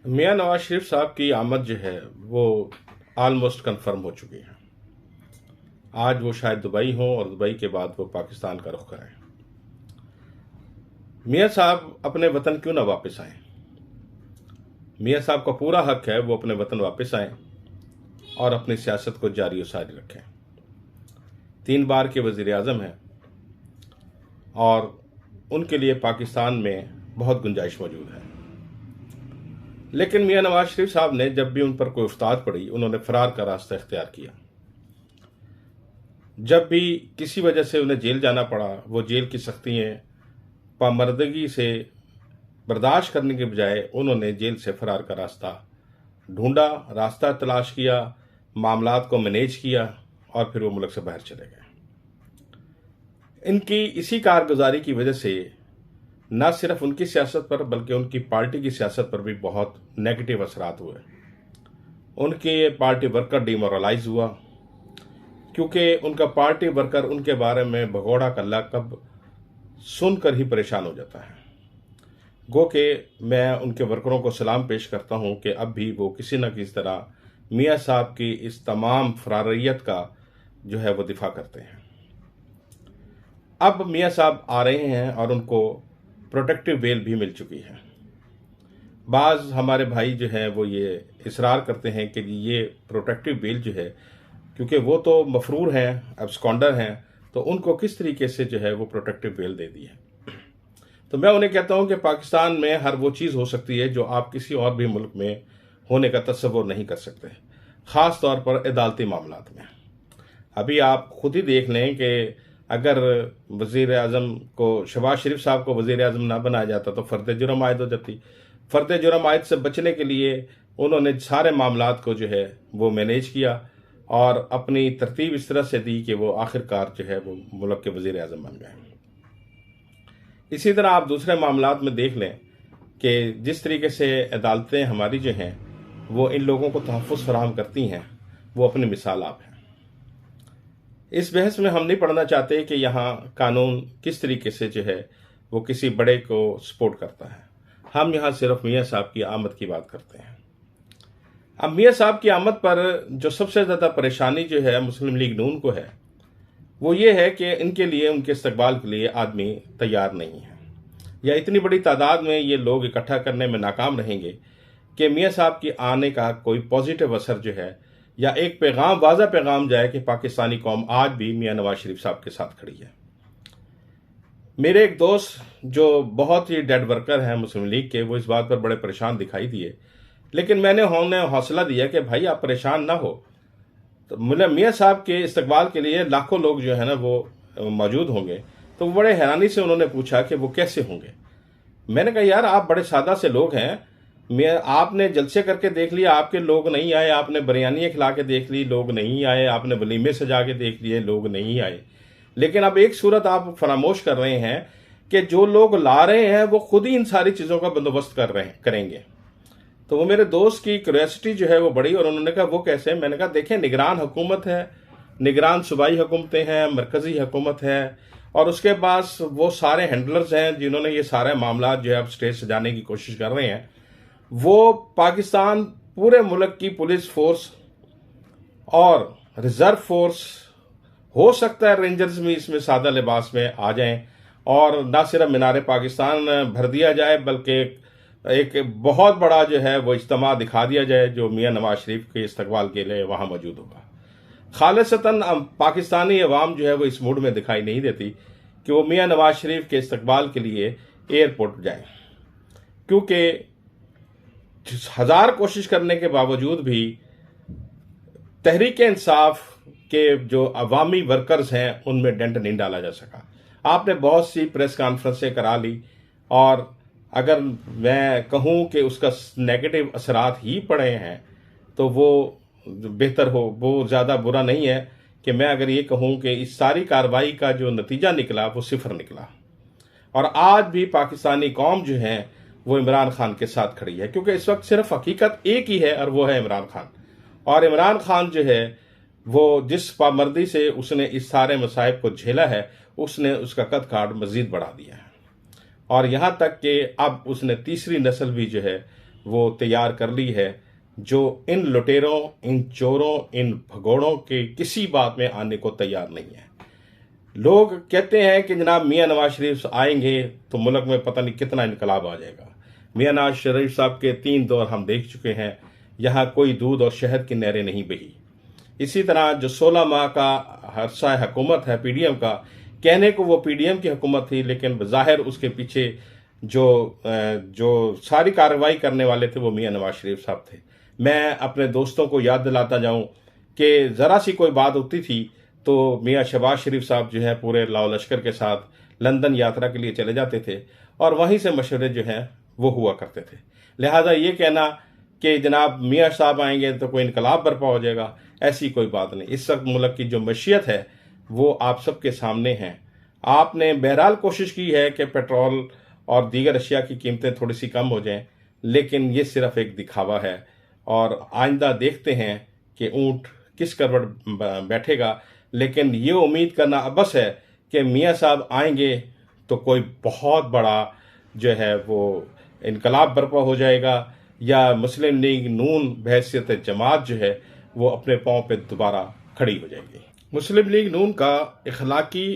मियां नवाज शरीफ साहब की आमद जो है वो ऑलमोस्ट कंफर्म हो चुकी है। आज वो शायद दुबई हों और दुबई के बाद वो पाकिस्तान का रुख करें। मियां साहब अपने वतन क्यों ना वापस आए? मियां साहब का पूरा हक है वो अपने वतन वापस आए और अपनी सियासत को जारी और सारी रखें। 3 बार के वजीर आजम हैं और उनके लिए पाकिस्तान में बहुत गुंजाइश मौजूद है। लेकिन मियां नवाज शरीफ साहब ने जब भी उन पर कोई उफ्ताद पड़ी, उन्होंने फरार का रास्ता इख्तियार किया। जब भी किसी वजह से उन्हें जेल जाना पड़ा, वो जेल की सख्तियाँ पामर्दगी से बर्दाश्त करने के बजाय उन्होंने जेल से फरार का रास्ता ढूंढा, रास्ता तलाश किया, मामलात को मैनेज किया और फिर वो मुल्क से बाहर चले गए। इनकी इसी कारगुजारी की वजह से न सिर्फ उनकी सियासत पर बल्कि उनकी पार्टी की सियासत पर भी बहुत नेगेटिव असरात हुए। उनके पार्टी वर्कर डिमोरलाइज हुआ क्योंकि उनका पार्टी वर्कर उनके बारे में भगोड़ा का लक़ब सुनकर ही परेशान हो जाता है। गो के मैं उनके वर्करों को सलाम पेश करता हूं कि अब भी वो किसी न किसी तरह मियां साहब की इस तमाम फरारियत का जो है वो दिफा करते हैं। अब मियां साहब आ रहे हैं और उनको प्रोटेक्टिव बेल भी मिल चुकी है। बाज़ हमारे भाई जो हैं वो ये इसरार करते हैं कि ये प्रोटेक्टिव बेल जो है, क्योंकि वो तो मफरूर हैं, एब्सकॉन्डर हैं, तो उनको किस तरीके से जो है वो प्रोटेक्टिव बेल दे दी है। तो मैं उन्हें कहता हूं कि पाकिस्तान में हर वो चीज़ हो सकती है जो आप किसी और भी मुल्क में होने का तस्वुर नहीं कर सकते, ख़ास तौर पर अदालती मामलात में। अभी आप खुद ही देख लें कि अगर वज़ीर आज़म को, शहबाज शरीफ साहब को वज़ीर आज़म ना बनाया जाता तो फ़र्द जुर्म आयद हो जाती। फ़र्द जुर्म आयद से बचने के लिए उन्होंने सारे मामलात को जो है वो मैनेज किया और अपनी तरतीब इस तरह से दी कि वो आखिरकार जो है वो मुल्क के वज़ीर आज़म बन गए। इसी तरह आप दूसरे मामलात में देख लें कि जिस तरीके से अदालतें हमारी जो हैं वो इन लोगों को तहफ़्फ़ुज़ फराहम करती हैं, वो अपनी मिसाल आप हैं। इस बहस में हम नहीं पढ़ना चाहते कि यहाँ कानून किस तरीके से जो है वो किसी बड़े को सपोर्ट करता है। हम यहाँ सिर्फ मियां साहब की आमद की बात करते हैं। अब मियां साहब की आमद पर जो सबसे ज़्यादा परेशानी जो है मुस्लिम लीग नून को है, वो ये है कि इनके लिए, उनके इस्तकबाल के लिए आदमी तैयार नहीं है, या इतनी बड़ी तादाद में ये लोग इकट्ठा करने में नाकाम रहेंगे कि मियां साहब की आने का कोई पॉजिटिव असर जो है, या एक पैगाम, वाज़ा पैगाम जाए कि पाकिस्तानी कौम आज भी मियां नवाज शरीफ साहब के साथ खड़ी है। मेरे एक दोस्त जो बहुत ही डेड वर्कर हैं मुस्लिम लीग के, वो इस बात पर बड़े परेशान दिखाई दिए, लेकिन मैंने उन्हें हौसला दिया कि भाई आप परेशान ना हो, तो मियां साहब के इस्तकबाल के लिए लाखों लोग जो है ना वो मौजूद होंगे। तो बड़े हैरानी से उन्होंने पूछा कि वो कैसे होंगे। मैंने कहा यार आप बड़े सादा से लोग हैं, मैं आपने जलसे करके देख लिया, आपके लोग नहीं आए, आपने बिरयानियाँ खिला के देख ली, लोग नहीं आए, आपने वलीमे सजा के देख लिए, लोग नहीं आए। लेकिन अब एक सूरत आप फरामोश कर रहे हैं कि जो लोग ला रहे हैं वो खुद ही इन सारी चीज़ों का बंदोबस्त करेंगे। तो वो मेरे दोस्त की क्यूरियोसिटी जो है वो बड़ी, और उन्होंने कहा वो कैसे? मैंने कहा देखें, निगरान हुकूमत है, निगरान सूबाई हुकूमतें हैं, मरकज़ी हुकूमत है, और उसके पास वो सारे हैंडलर्स हैं जिन्होंने ये सारे मामला जो है अब स्टेज सजाने की कोशिश कर रहे हैं। वो पाकिस्तान पूरे मुल्क की पुलिस फोर्स और रिजर्व फोर्स, हो सकता है रेंजर्स भी इसमें सादा लिबास में आ जाएं, और ना सिर्फ मीनार पाकिस्तान भर दिया जाए बल्कि एक बहुत बड़ा जो है वो इज्तिमा दिखा दिया जाए जो मियां नवाज शरीफ के इस्तकबाल के लिए वहाँ मौजूद होगा। खालिसतन पाकिस्तानी अवाम जो है वो इस मूड में दिखाई नहीं देती कि वो मियां नवाज शरीफ के इस्तकबाल के लिए एयरपोर्ट जाएं, क्योंकि 1000 कोशिश करने के बावजूद भी तहरीक इंसाफ के जो अवामी वर्कर्स हैं उनमें डेंट नहीं डाला जा सका। आपने बहुत सी प्रेस कॉन्फ्रेंसें करा ली, और अगर मैं कहूं कि उसका नेगेटिव असरात ही पड़े हैं तो वो बेहतर हो, वो ज़्यादा बुरा नहीं है कि मैं अगर ये कहूं कि इस सारी कार्रवाई का जो नतीजा निकला वो सिफर निकला। और आज भी पाकिस्तानी कौम जो है वो इमरान खान के साथ खड़ी है, क्योंकि इस वक्त सिर्फ हकीकत एक ही है और वो है इमरान खान। और इमरान खान जो है वो जिस पामर्दी से उसने इस सारे मसाइब को झेला है, उसने उसका कद काठ मजीद बढ़ा दिया है, और यहाँ तक कि अब उसने तीसरी नस्ल भी जो है वो तैयार कर ली है, जो इन लुटेरों, इन चोरों, इन भगोड़ों के किसी बात में आने को तैयार नहीं है। लोग कहते हैं कि जनाब मियाँ नवाज शरीफ आएंगे तो मुल्क में पता नहीं कितना इनकलाब आ जाएगा। मियाँ नवाज शरीफ साहब के 3 दौर हम देख चुके हैं, यहाँ कोई दूध और शहद की नहरें नहीं बही। इसी तरह जो 16 माह का अरसा हुकूमत है पीडीएम का, कहने को वो पीडीएम की हुकूमत थी, लेकिन बज़ाहिर उसके पीछे जो सारी कार्रवाई करने वाले थे वो मियाँ नवाज शरीफ साहब थे। मैं अपने दोस्तों को याद दिलाता जाऊं कि ज़रा सी कोई बात होती थी तो मियाँ शहबाज शरीफ साहब जो है पूरे लाओ लश्कर के साथ लंदन यात्रा के लिए चले जाते थे और वहीं से मशवरे जो हैं वो हुआ करते थे। लिहाजा ये कहना कि जनाब मियाँ साहब आएंगे तो कोई इनकलाब बर्पा हो जाएगा, ऐसी कोई बात नहीं। इस वक्त मुल्क की जो मशीयत है वो आप सबके सामने है। आपने बहरहाल कोशिश की है कि पेट्रोल और दीगर अशिया की कीमतें थोड़ी सी कम हो जाएं, लेकिन ये सिर्फ एक दिखावा है और आइंदा देखते हैं कि ऊंट किस करवट बैठेगा। लेकिन ये उम्मीद करना अबस है कि मियाँ साहब आएंगे तो कोई बहुत बड़ा जो है वो इनकलाब बर्पा हो जाएगा या मुस्लिम लीग नून बहैसियत जमात जो है वो अपने पाँव पे दोबारा खड़ी हो जाएगी। मुस्लिम लीग नून का इखलाकी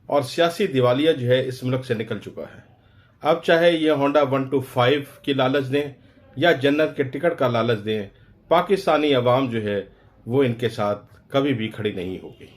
और सियासी दिवालिया जो है इस मुल्क से निकल चुका है। अब चाहे ये होंडा 125 की लालच दें या जन्नत के टिकट का लालच दें, पाकिस्तानी अवाम जो है वो इनके साथ कभी भी खड़ी नहीं होगी।